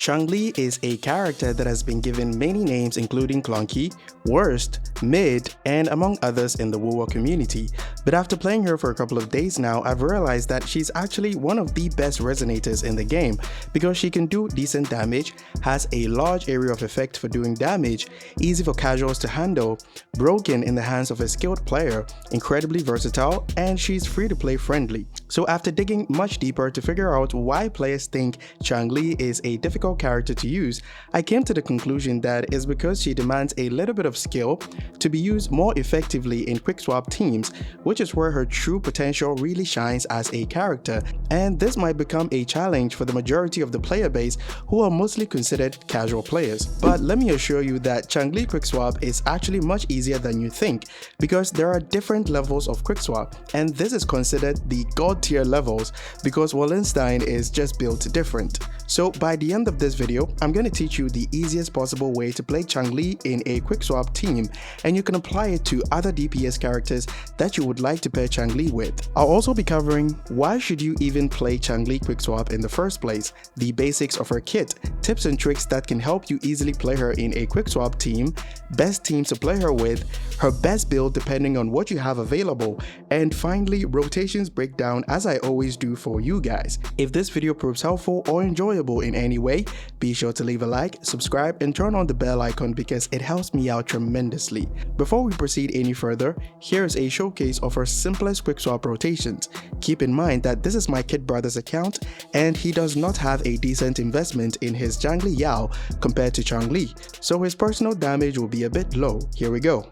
Changli is a character that has been given many names including clunky, worst, mid, and among others in the WoW community. But after playing her for a couple of days now, I've realized that she's actually one of the best resonators in the game because she can do decent damage, has a large area of effect for doing damage, easy for casuals to handle, broken in the hands of a skilled player, incredibly versatile, and she's free to play friendly. So after digging much deeper to figure out why players think Changli is a difficult character to use, I came to the conclusion that it's because she demands a little bit of skill to be used more effectively in quickswap teams, which is where her true potential really shines as a character, and this might become a challenge for the majority of the player base who are mostly considered casual players. But let me assure you that Changli quickswap is actually much easier than you think because there are different levels of quickswap, and this is considered the god tier levels because Wallenstein is just built different. So by the end of this video, I'm going to teach you the easiest possible way to play Changli in a quickswap team, and you can apply it to other DPS characters that you would like to pair Changli with. I'll also be covering why should you even play Changli quickswap in the first place, the basics of her kit, tips and tricks that can help you easily play her in a quickswap team, best teams to play her with, her best build depending on what you have available, and finally rotations breakdown as I always do for you guys. If this video proves helpful or enjoyable in any way, be sure to leave a like, subscribe, and turn on the bell icon because it helps me out tremendously. Before we proceed any further, here's a showcase of our simplest quickswap rotations. Keep in mind that this is my kid brother's account and he does not have a decent investment in his Changli Yao compared to Changli, so his personal damage will be a bit low. Here we go.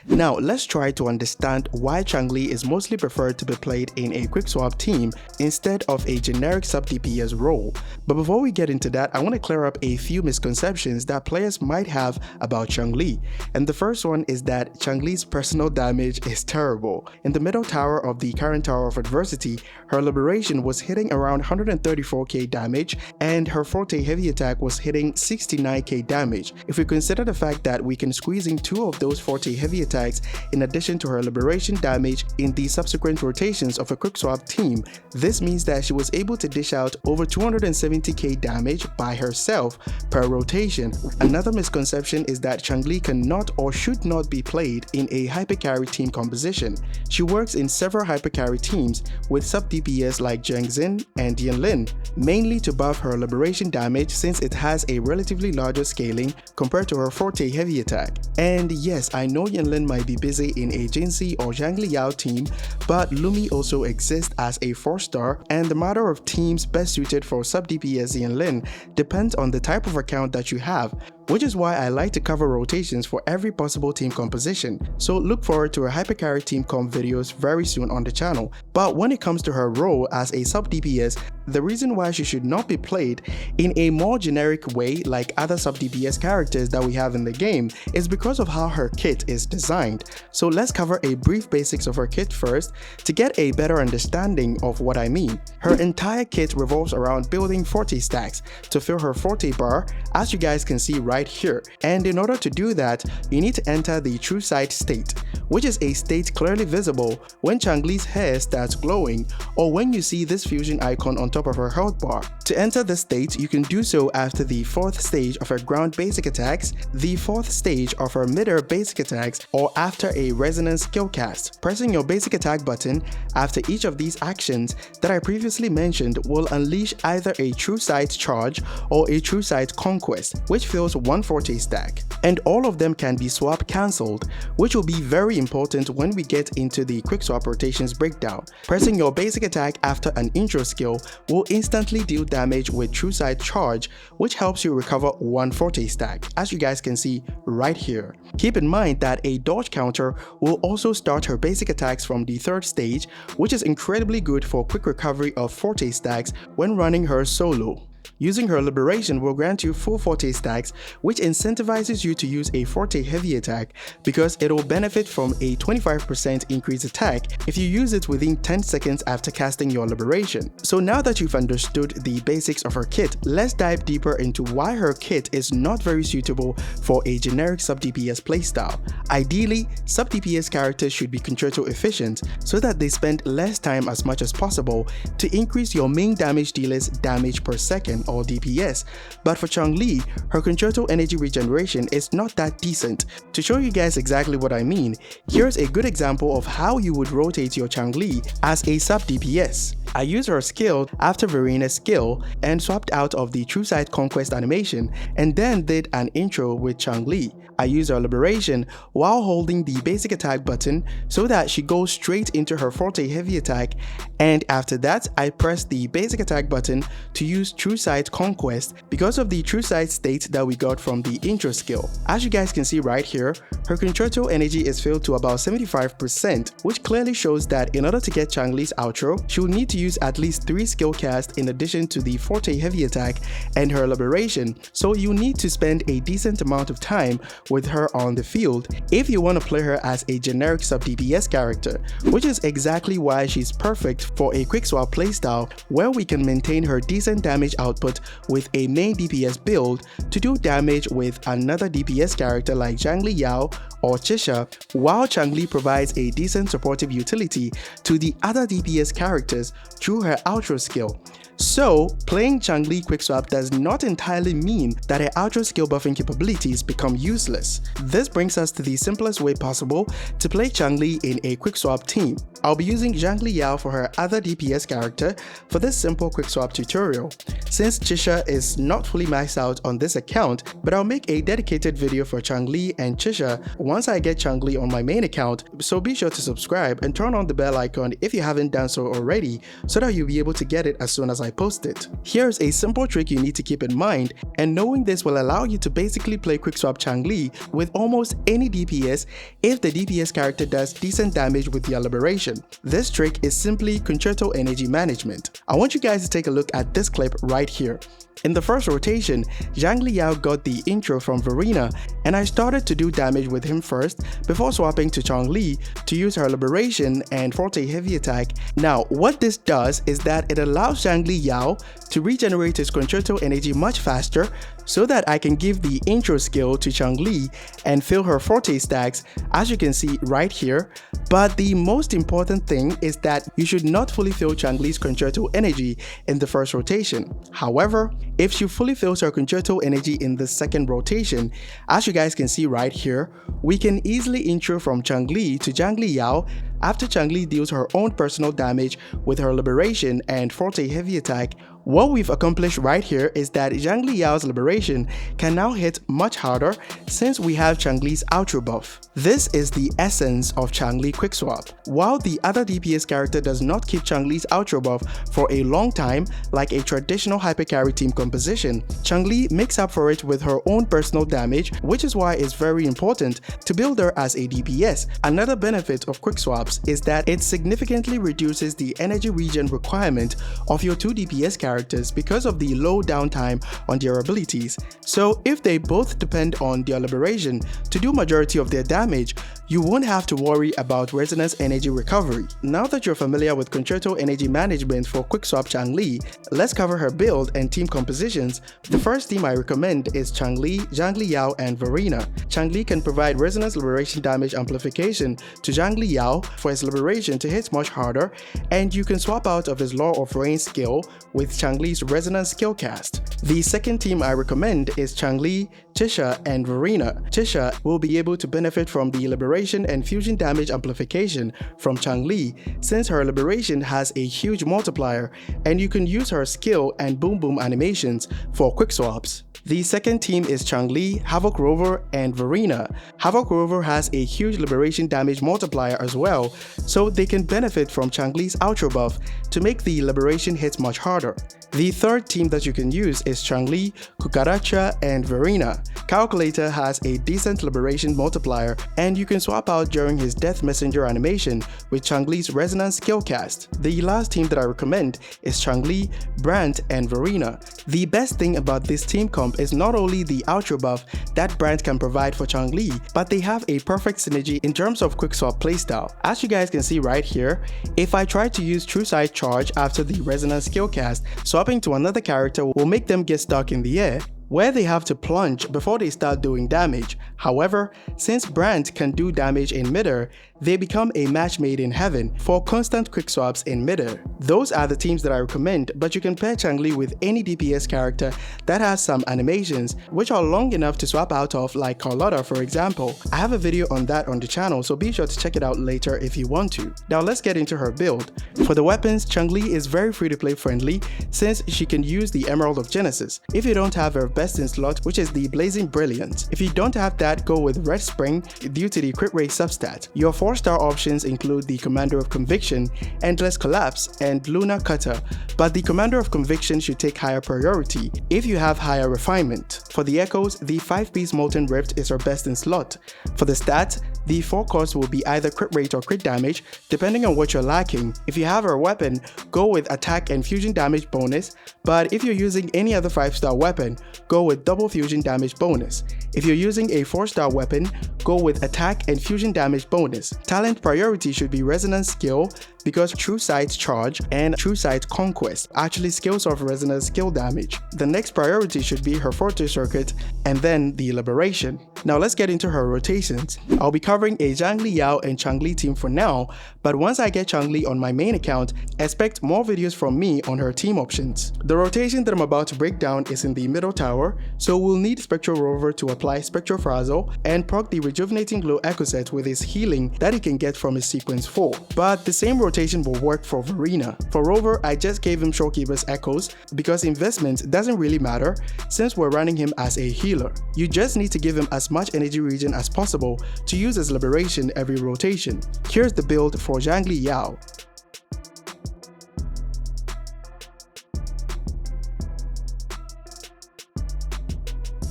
Now let's try to understand why Changli is mostly preferred to be played in a quickswap team instead of a generic sub DPS role. But before we get into that, I want to clear up a few misconceptions that players might have about Changli. And the first one is that Changli's personal damage is terrible. In the middle tower of the current Tower of Adversity, her liberation was hitting around 134k damage and her forte heavy attack was hitting 69k damage. If we consider the fact that we can squeeze in 2 of those forte heavy attacks in addition to her liberation damage in the subsequent rotations of a quickswap team, this means that she was able to dish out over 270k damage by herself per rotation. Another misconception is that Changli cannot or should not be played in a hypercarry team composition. She works in several hypercarry teams with sub DPS like Zheng Xin and Yanlin, mainly to buff her liberation damage since it has a relatively larger scaling compared to her forte heavy attack. And yes, I know Yanlin might be busy in a Jinxi or Changli Yao team, but Lumi also exists as a 4-star, and the matter of teams best suited for sub DPS Yanlin depends on the type of account that you have, which is why I like to cover rotations for every possible team composition. So look forward to her hypercarry team comp videos very soon on the channel. But when it comes to her role as a sub DPS, the reason why she should not be played in a more generic way like other sub DPS characters that we have in the game is because of how her kit is designed. So let's cover a brief basics of her kit first to get a better understanding of what I mean. Her entire kit revolves around building forte stacks to fill her forte bar, as you guys can see right here. And in order to do that, you need to enter the true sight state, which is a state clearly visible when Changli's hair starts glowing or when you see this fusion icon on top of her health bar. To enter this state, you can do so after the 4th stage of her ground basic attacks, the 4th stage of her mid-air basic attacks, or after a resonance skill cast. Pressing your basic attack button after each of these actions that I previously mentioned will unleash either a true sight charge or a true sight conquest, which fills 1 forte stack. And all of them can be swap cancelled, which will be very important when we get into the quickswap rotations breakdown. Pressing your basic attack after an intro skill will instantly deal damage with true side charge, which helps you recover 1 forte stack, as you guys can see right here. Keep in mind that a dodge counter will also start her basic attacks from the 3rd stage, which is incredibly good for quick recovery of forte stacks when running her solo. Using her liberation will grant you full forte stacks, which incentivizes you to use a forte heavy attack because it will benefit from a 25% increased attack if you use it within 10 seconds after casting your liberation. So now that you've understood the basics of her kit, let's dive deeper into why her kit is not very suitable for a generic sub-DPS playstyle. Ideally, sub-DPS characters should be concerto efficient so that they spend less time as much as possible to increase your main damage dealer's damage per second or DPS, but for Changli, her concerto energy regeneration is not that decent. To show you guys exactly what I mean, here's a good example of how you would rotate your Changli as a sub DPS. I used her skill after Verena's skill and swapped out of the True Sight Conquest animation and then did an intro with Changli. I used her liberation while holding the basic attack button so that she goes straight into her forte heavy attack, and after that I pressed the basic attack button to use True Sight Conquest because of the True Sight state that we got from the intro skill. As you guys can see right here, her concerto energy is filled to about 75%, which clearly shows that in order to get Changli's outro, she will need to use at least 3 skill casts in addition to the forte heavy attack and her liberation, so you need to spend a decent amount of time with her on the field if you want to play her as a generic sub DPS character, which is exactly why she's perfect for a quickswap playstyle where we can maintain her decent damage output with a main DPS build to do damage with another DPS character like Changli Yao or Chisha, while Changli provides a decent supportive utility to the other DPS characters through her outro skill. So, playing Changli quickswap does not entirely mean that her outro skill buffing capabilities become useless. This brings us to the simplest way possible to play Changli in a quickswap team. I'll be using Changli Yao for her other DPS character for this simple quickswap tutorial. Since Chisha is not fully maxed out on this account, but I'll make a dedicated video for Changli and Chisha once I get Changli on my main account, so be sure to subscribe and turn on the bell icon if you haven't done so already so that you'll be able to get it as soon as I post it. Here's a simple trick you need to keep in mind, and knowing this will allow you to basically play quickswap Changli with almost any DPS if the DPS character does decent damage with their liberation. This trick is simply concerto energy management. I want you guys to take a look at this clip right here. In the first rotation, Changli Yao got the intro from Verena, and I started to do damage with him first before swapping to Changli to use her liberation and forte heavy attack. Now, what this does is that it allows Changli Yao to regenerate his concerto energy much faster so that I can give the intro skill to Changli and fill her forte stacks, as you can see right here. But the most important thing is that you should not fully fill Changli's concerto energy in the first rotation. However, if she fully fills her concerto energy in the second rotation, as you guys can see right here, we can easily intro from Changli to Changli Yao after Changli deals her own personal damage with her liberation and forte heavy attack. What we've accomplished right here is that Changli Yao's liberation can now hit much harder since we have Changli's outro buff. This is the essence of Changli quickswap. While the other DPS character does not keep Changli's outro buff for a long time like a traditional hypercarry team composition, Changli makes up for it with her own personal damage, which is why it's very important to build her as a DPS. Another benefit of quickswaps is that it significantly reduces the energy regen requirement of your 2 DPS characters because of the low downtime on their abilities. So if they both depend on their liberation to do majority of their damage, you won't have to worry about resonance energy recovery. Now that you're familiar with concerto energy management for quickswap Changli, let's cover her build and team compositions. The first team I recommend is Changli, Changli Yao, and Verena. Changli can provide resonance liberation damage amplification to Changli Yao for his liberation to hit much harder, and you can swap out of his Law of Rain skill with Changli's resonance skill cast. The second team I recommend is Changli, Tisha, and Verena. Tisha will be able to benefit from the liberation and fusion damage amplification from Changli, since her liberation has a huge multiplier, and you can use her skill and boom boom animations for quickswaps. The second team is Changli, Havoc Rover, and Verena. Havoc Rover has a huge liberation damage multiplier as well, so they can benefit from Changli's Ultra buff to make the liberation hits much harder. The third team that you can use is Changli, Cucaracha, and Verena. Calculator has a decent liberation multiplier, and you can swap out during his Death Messenger animation with Changli's Resonance skill cast. The last team that I recommend is Changli, Brandt, and Verena. The best thing about this team comp is not only the Ultra buff that Brandt can provide for Changli, but they have a perfect synergy in terms of quickswap playstyle. As you guys can see right here, if I try to use True Sight Charge after the Resonance skill cast, swapping to another character will make them get stuck in the air, where they have to plunge before they start doing damage. However, since Brandt can do damage in midair, they become a match made in heaven for constant quick swaps in midair. Those are the teams that I recommend, but you can pair Changli with any DPS character that has some animations which are long enough to swap out of, like Carlotta for example. I have a video on that on the channel, so be sure to check it out later if you want to. Now let's get into her build. For the weapons, Changli is very free to play friendly since she can use the Emerald of Genesis. If you don't have her best in slot, which is the Blazing Brilliance. If you don't have that, go with Red Spring due to the crit rate substat. Your 4-star options include the Commander of Conviction, Endless Collapse, and Lunar Cutter, but the Commander of Conviction should take higher priority if you have higher refinement. For the Echoes, the 5-piece Molten Rift is her best in slot. For the stats, the 4 cost will be either crit rate or crit damage depending on what you're lacking. If you have her weapon, go with attack and fusion damage bonus, but if you're using any other 5-star weapon, go with double fusion damage bonus. If you're using a 4-star weapon, go with attack and fusion damage bonus. Talent priority should be Resonance skill because True Sight's Charge and True Sight's Conquest actually skills off Resonance skill damage. The next priority should be her Forte Circuit and then the Liberation. Now let's get into her rotations. I'll be covering a Zhang Liao and Changli team for now, but once I get Changli on my main account, expect more videos from me on her team options. The rotation that I'm about to break down is in the middle tower, so we'll need Spectral Rover to apply Spectral Frazzle and proc the Rejuvenating Glow Echo Set with his healing that he can get from his Sequence 4. But the same rotation will work for Verena. For Rover, I just gave him Showkeeper's Echoes because investment doesn't really matter since we're running him as a healer. You just need to give him as much energy regen as possible to use as Liberation every rotation. Here's the build for Zhang Liao.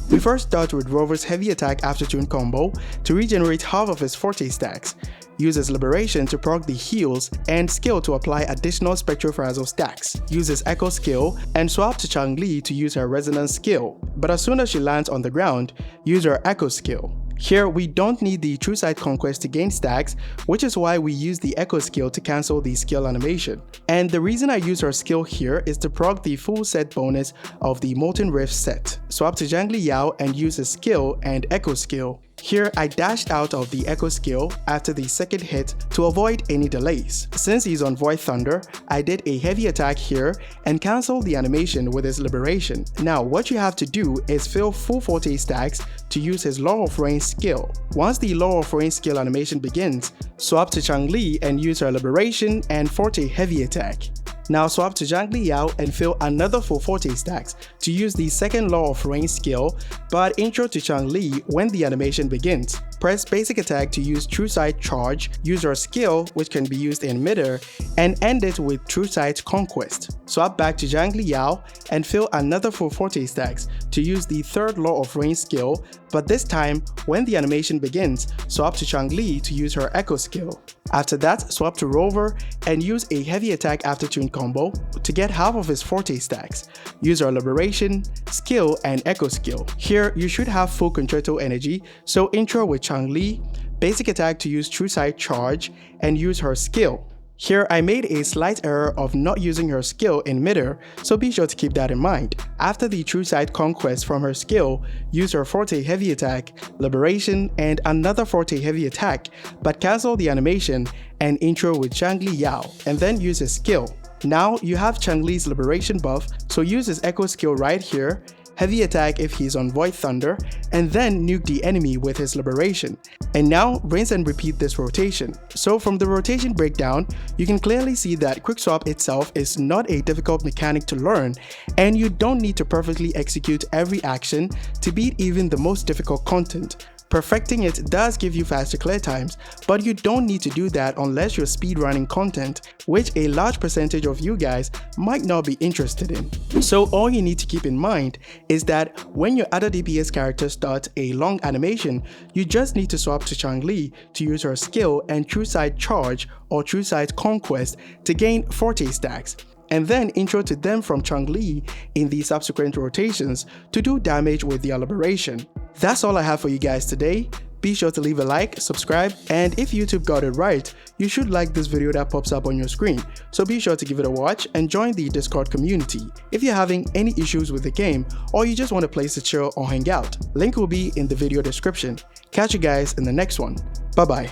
We first start with Rover's Heavy Attack Aftertune combo to regenerate half of his Forte stacks. Uses Liberation to proc the heals and skill to apply additional Spectral Frazzle stacks. Uses Echo skill and swap to Changli to use her Resonance skill, but as soon as she lands on the ground, use her Echo skill. Here, we don't need the True Sight Conquest to gain stacks, which is why we use the Echo skill to cancel the skill animation. And the reason I use her skill here is to proc the full set bonus of the Molten Rift set. Swap to Zhang Liao and use his skill and Echo skill. Here, I dashed out of the Echo skill after the second hit to avoid any delays. Since he's on Void Thunder, I did a heavy attack here and cancelled the animation with his Liberation. Now, what you have to do is fill full Forte stacks to use his Law of Rain skill. Once the Law of Rain skill animation begins, swap to Changli and use her Liberation and Forte heavy attack. Now swap to Zhang Liao and fill another full Forte stacks to use the second Law of Rain skill, but intro to Changli when the animation begins. Press basic attack to use True Sight Charge, use her skill which can be used in midair, and end it with True Sight Conquest. Swap back to Zhang Liao and fill another full Forte stacks to use the third Law of Rain skill, but this time, when the animation begins, swap to Changli to use her Echo skill. After that, swap to Rover and use a heavy attack Aftertune combo to get half of his Forte stacks. Use our Liberation, skill, and Echo skill. Here, you should have full Concerto energy, so intro with Changli, basic attack to use True Sight Charge, and use her skill. Here, I made a slight error of not using her skill in midair, so be sure to keep that in mind. After the True Sight Conquest from her skill, use her Forte Heavy Attack, Liberation, and another Forte Heavy Attack, but cancel the animation and intro with Zhang Liao, and then use his skill. Now, you have Changli's Liberation buff, so use his Echo skill right here, heavy attack if he's on Void Thunder, and then nuke the enemy with his liberation. And now rinse and repeat this rotation. So from the rotation breakdown, you can clearly see that Quickswap itself is not a difficult mechanic to learn, and you don't need to perfectly execute every action to beat even the most difficult content. Perfecting it does give you faster clear times, but you don't need to do that unless you're speedrunning content, which a large percentage of you guys might not be interested in. So all you need to keep in mind is that when your other DPS character starts a long animation, you just need to swap to Changli to use her skill and True Sight Charge or True Sight Conquest to gain Forte stacks, and then intro to them from Changli in the subsequent rotations to do damage with their liberation. That's all I have for you guys today. Be sure to leave a like, subscribe, and if YouTube got it right, you should like this video that pops up on your screen, so be sure to give it a watch and join the Discord community. If you're having any issues with the game or you just want a place to chill or hang out, link will be in the video description. Catch you guys in the next one. Bye bye.